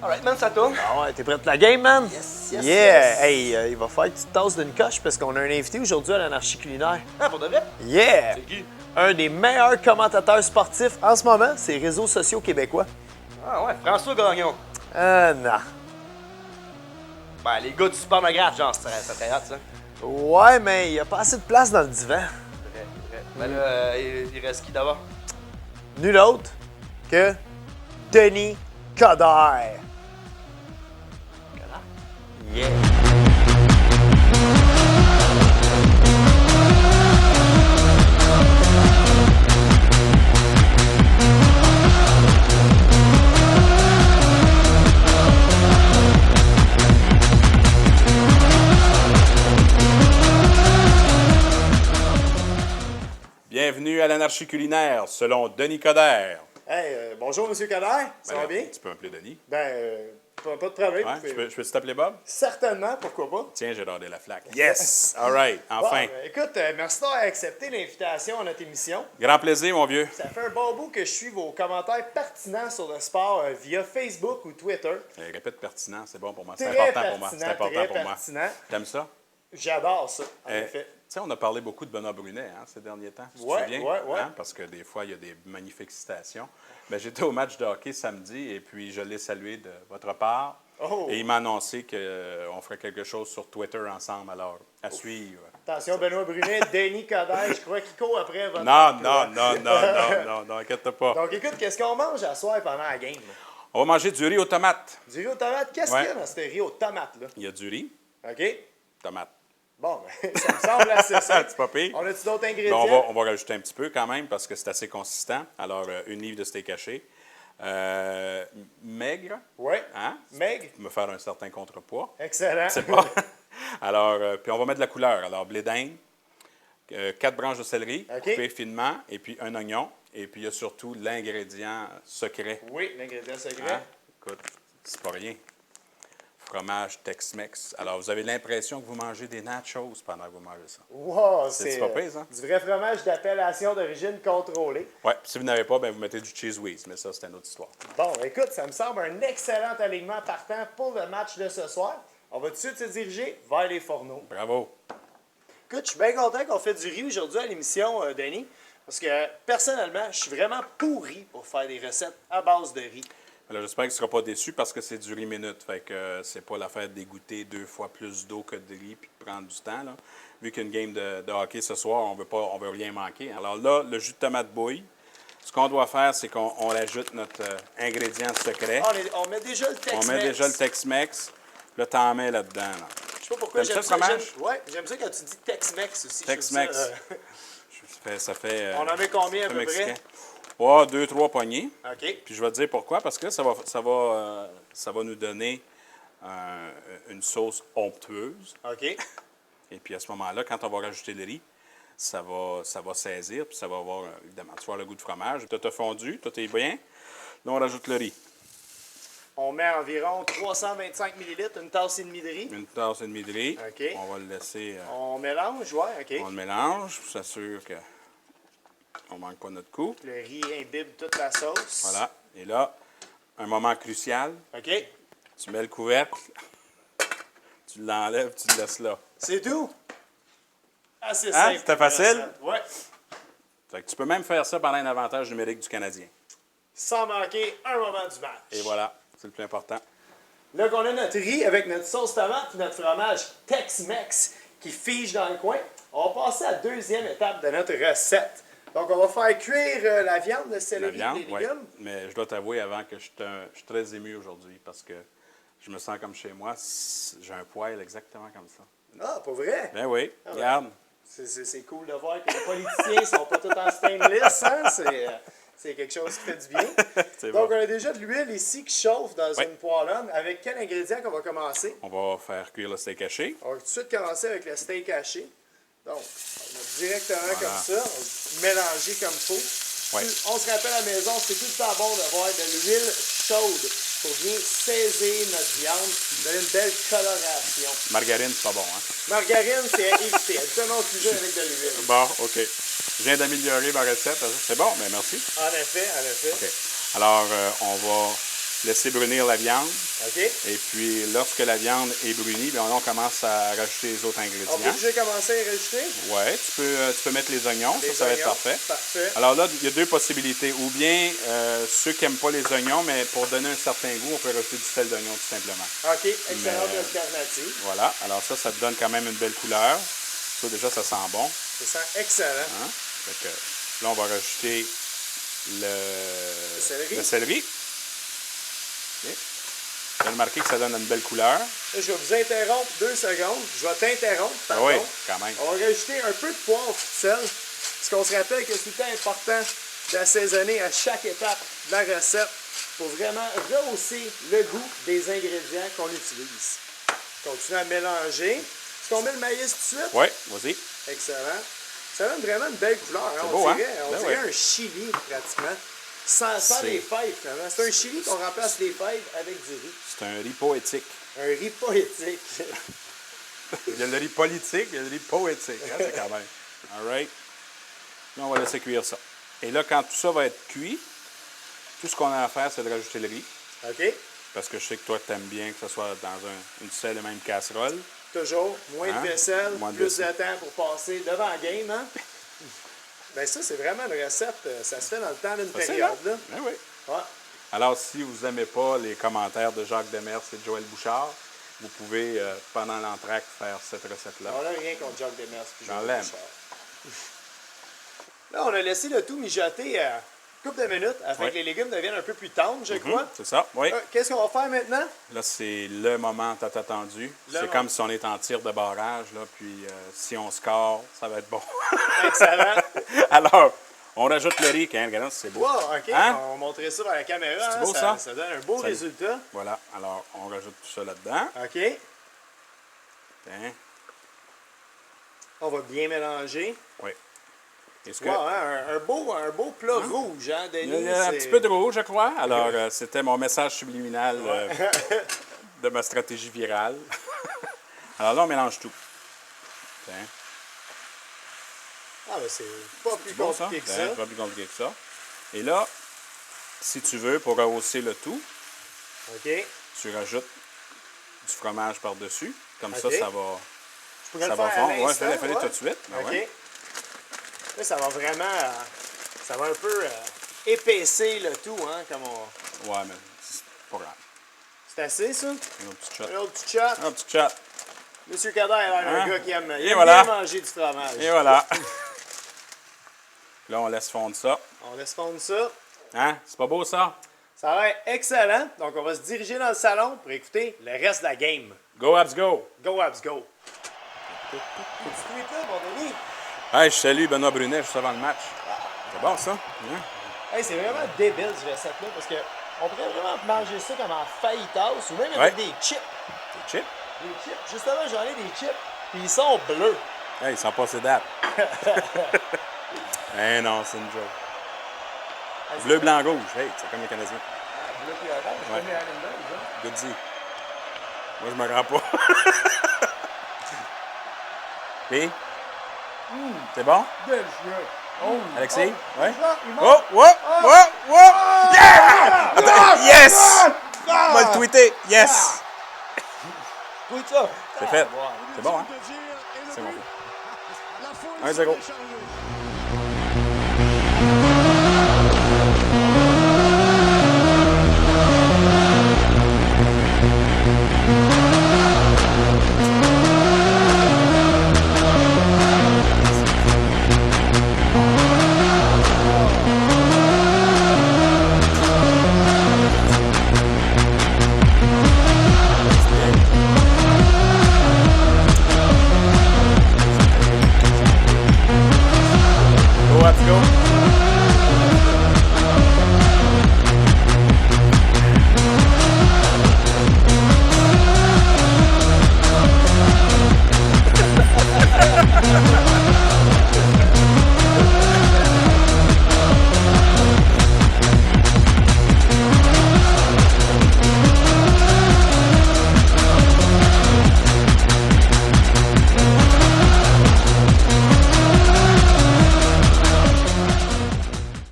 Alright, man, ça tourne. Ah ouais, t'es prêt pour la game, man? Yes, yes, Yeah! yes. Hey, il va falloir que tu te tasses d'une coche parce qu'on a un invité aujourd'hui à l'Anarchie culinaire. Ah, pour de vrai? Yeah! C'est qui? Un des meilleurs commentateurs sportifs en ce moment, c'est les réseaux sociaux québécois. Ah ouais, François Gagnon. Non. Ben, les gars du supermographe, genre, ça serait hot, ça. Ouais, mais il n'y a pas assez de place dans le divan. Vrai, vrai. Ben là, il reste qui d'abord? Nul autre que Denis Coderre. Yeah! Bienvenue à l'Anarchie culinaire, selon Denis Coderre. Hey, bonjour, Monsieur Coderre. Ça va bien? Tu peux m'appeler Denis. Pas de problème. Ouais, je peux t'appeler Bob? Certainement, pourquoi pas? Tiens, j'ai rodé la flaque. Yes! All right, enfin. Bon, écoute, merci d'avoir accepté l'invitation à notre émission. Grand plaisir, mon vieux. Ça fait un bon bout que je suis vos commentaires pertinents sur le sport via Facebook ou Twitter. Répète pertinent, c'est bon pour moi. C'est Très important pour moi. C'est pertinent, important très pour moi. pertinent. T'aimes ça? J'adore ça, en Tu effet. sais, on a parlé beaucoup de Benoît Brunet ces derniers temps. Tu te Ouais, souviens? ouais. Hein? Parce que des fois, il y a des magnifiques citations. Ben, j'étais au match de hockey samedi et puis je l'ai salué de votre part. Oh. Et il m'a annoncé qu'on ferait quelque chose sur Twitter ensemble. Alors, à suivre. Attention, Benoît Brunet, Denis Coderre, je crois qu'il court après votre... Non, inquiète pas. Donc, écoute, qu'est-ce qu'on mange à soir pendant la game? On va manger du riz aux tomates. Du riz aux tomates? Qu'est-ce Ouais. qu'il y a dans ce riz aux tomates-là? Il y a du riz, OK? tomates. Bon, ben, ça me semble assez simple. C'est pas pire. On a-tu d'autres Ben, ingrédients? on va rajouter un petit peu quand même parce que c'est assez consistant. Alors, une livre de steak haché. Maigre. Oui. Hein? Meg? Me faire un certain contrepoids. Excellent. C'est bon. Alors, puis on va mettre de la couleur. Alors, blé d'Inde, 4 branches de céleri, OK. coupées finement, et puis un oignon. Et puis, il y a surtout l'ingrédient secret. Oui, l'ingrédient secret. Hein? Écoute, c'est pas rien. Fromage Tex-Mex. Alors, vous avez l'impression que vous mangez des nachos pendant que vous mangez ça. Wow, C'est c'est pas pire, ça? du vrai fromage d'appellation d'origine contrôlée. Oui, si vous n'avez pas, ben, vous mettez du cheese whiz, mais ça, c'est une autre histoire. Bon, écoute, ça me semble un excellent alignement partant pour le match de ce soir. On va tout de suite se diriger vers les fourneaux. Bravo. Écoute, je suis bien content qu'on fait du riz aujourd'hui à l'émission, Denis, parce que personnellement, je suis vraiment pourri pour faire des recettes à base de riz. Alors, j'espère que tu ne seras pas déçu parce que c'est du riz minute. Fait que c'est pas l'affaire d'égoutter 2 fois plus d'eau que de riz puis de prendre du temps. Là. Vu qu'une game de hockey ce soir, on veut rien manquer. Alors là, le jus de tomate bouille. Ce qu'on doit faire, c'est qu'on ajoute notre ingrédient secret. Ah, on met déjà le Tex-Mex. On met déjà le Tex-Mex. Là, t'en mets là-dedans. Là. Je sais pas pourquoi T'aimes j'aime ça, ça. le fromage? Ouais, j'aime ça quand tu dis Tex-Mex aussi. Tex-Mex. Je trouve Ça fait on en met combien à peu peu près? mexicain. Ouais, 2-3 poignées. OK. Puis je vais te dire pourquoi, parce que ça va nous donner une sauce onctueuse. OK. Et puis à ce moment-là, quand on va rajouter le riz, ça va saisir, puis ça va avoir, évidemment, tu vas avoir le goût de fromage. Tout a fondu, tout est bien. Là, on rajoute le riz. On met environ 325 ml, une tasse et demie de riz. Une tasse et demie de riz. OK. On va le laisser, On mélange, ouais, OK. on le mélange pour s'assurer qu'on ne manque pas notre coup. Le riz imbibe toute la sauce. Voilà. Et là, un moment crucial, OK. tu mets le couvercle, tu l'enlèves, tu le laisses là. C'est tout? Assez Hein? simple. C'était facile? Ouais. Fait que tu peux même faire ça pendant un avantage numérique du Canadien. Sans manquer un moment du match. Et voilà, c'est le plus important. Là qu'on a notre riz avec notre sauce tomate et notre fromage Tex-Mex qui fige dans le coin, on va passer à la deuxième étape de notre recette. Donc, on va faire cuire la viande, le La céleri, viande, les oui. légumes. Mais je dois t'avouer avant que je suis très ému aujourd'hui parce que je me sens comme chez moi. J'ai un poêle exactement comme ça. Ah, pas vrai? Ben oui, Ah ouais. regarde. C'est cool de voir que les politiciens sont pas tous en stainless. Hein? C'est quelque chose qui fait du bien. C'est Donc, bon. on a déjà de l'huile ici qui chauffe dans Oui. une poêlonne. Avec quel ingrédient qu'on va commencer? On va faire cuire le steak haché. On va tout de suite commencer avec le steak haché. Donc, on va mettre directement Voilà. comme ça. On va mélanger comme il faut. Oui. On se rappelle à la maison, c'est tout le temps bon d'avoir de l'huile chaude pour bien saisir notre viande, donner une belle coloration. Margarine, c'est pas bon, hein? Margarine, c'est à éviter. Habituellement, on cuisine avec de l'huile. Bon, OK. Je viens d'améliorer ma recette. C'est bon, mais merci. En effet, en effet. OK. Alors, on va laisser brunir la viande. OK. Et puis, lorsque la viande est brunie, bien, on commence à rajouter les autres On ingrédients. peut déjà commencer à rajouter? Oui, tu peux mettre les oignons, Les ça va être oignons. parfait. Parfait. Alors là, il y a deux possibilités. Ou bien, ceux qui n'aiment pas les oignons, mais pour donner un certain goût, on peut rajouter du sel d'oignon tout simplement. OK, excellente Mais- alternative. Voilà, alors ça te donne quand même une belle couleur. Ça, déjà, ça sent bon. Ça sent excellent. Hein? Fait que, là, on va rajouter céleri. le céleri. OK. Vous avez remarqué que ça donne une belle couleur. Là, je vais vous interrompre 2 secondes. Je vais t'interrompre, Ah pardon. oui, quand même. On va rajouter un peu de poivre et de sel. Parce qu'on se rappelle que c'est tout le temps important d'assaisonner à chaque étape de la recette pour vraiment rehausser le goût des ingrédients qu'on utilise. Continue à mélanger. Est-ce qu'on met le maïs tout de suite? Oui, vas-y. Excellent. Ça donne vraiment une belle couleur. Hein? beau, On hein? dirait, Ben dirait ouais. un chili, pratiquement. Sans C'est- les fèves, finalement. C'est un chili qu'on remplace les fèves avec du riz. C'est un riz poétique. Un riz poétique. Il y a le riz politique, il y a le riz poétique. Hein, c'est quand même. All right. Là, on va laisser cuire ça. Et là, quand tout ça va être cuit, tout ce qu'on a à faire, c'est de rajouter le riz. OK? Parce que je sais que toi, tu aimes bien que ce soit dans une seule et même casserole. Toujours. Moins Hein? de vaisselle, Moins de plus vaisselle. de temps pour passer devant la game, hein? Ben ça, c'est vraiment une recette. Ça se fait dans le temps d'une Facile, période, là. hein? Ben oui. Ouais. Alors, si vous n'aimez pas les commentaires de Jacques Demers et de Joël Bouchard, vous pouvez, pendant l'entracte, faire cette recette-là. On n'a rien contre Jacques Demers. puis J'en Joël l'aime. Bouchard. Là, on a laissé le tout mijoter une couple de minutes afin Ouais. que les légumes deviennent un peu plus tendres, je crois. C'est ça, oui. Qu'est-ce qu'on va faire maintenant? Là, c'est le moment tant attendu. C'est moment. comme si on est en tir de barrage, là, puis si on score, ça va être bon. Excellent. Alors, on rajoute le riz, hein, regarde, c'est beau. Wow, OK. Hein? On va montrer ça vers la caméra. C'est hein, beau, ça? Ça donne un beau Ça- résultat. Voilà, alors on rajoute tout ça là-dedans. OK. Hein? On va bien mélanger. Oui. Est-ce que... Wow, hein, un beau plat rouge, hein, Denis? Il y a un c'est- petit peu de rouge, je crois. Alors, c'était mon message subliminal de ma stratégie virale. Alors là, on mélange tout. Tiens. Ah, ben c'est pas plus C'est bon, ça? compliqué que Tiens, ça. pas plus compliqué que ça. Et là, si tu veux, pour rehausser le tout, OK. tu rajoutes du fromage par-dessus. Comme OK. ça, ça va, Je pourrais ça le va faire à fondre. Oui, l'instant, fallait ouais. tout de suite. Ben OK. ouais. Là, ça va vraiment... ça va un peu épaisser le tout, hein, comme on... Ouais, mais c'est pas grave. C'est assez, ça? Un autre petit shot. Un autre petit chat. Un petit chat. Monsieur Cadet a l'air Hein? un gars qui aime, il Et aime voilà. bien manger du fromage. Et voilà. Là, on laisse fondre ça. On laisse fondre ça. Hein? C'est pas beau, ça? Ça a l'air excellent. Donc, on va se diriger dans le salon pour écouter le reste de la game. Go, Abs, go! Go, Abs, go! T'es-tu tweet là, mon Denis? Hey, je salue Benoît Brunet juste avant le match. C'est bon, ça? Hein? Hey, c'est vraiment débile, ce recette-là, parce que on pourrait vraiment manger ça comme en fajitas ou même avec Ouais. des chips. Des chips? Des chips. Justement, j'en ai des chips. Puis ils sont bleus. Hey, ils sont passés date. Eh non, c'est une joke. Hey, Bleu, blanc, rouge. Hey, c'est comme les Canadiens. c'est bleu puis orange. Ouais. Comme les Islanders, hein. Goodzy. Moi, je me rends pas. Puis? C'est bon? Délicieux. Oh, Alexis? oh, Ouais? il Oh, manque. oh, oh, oh! Yeah! Attends, yes! On va le tweeter. Yes! Tweet ça. C'est fait. Ah, wow. C'est bon, hein? C'est bon. 1-0.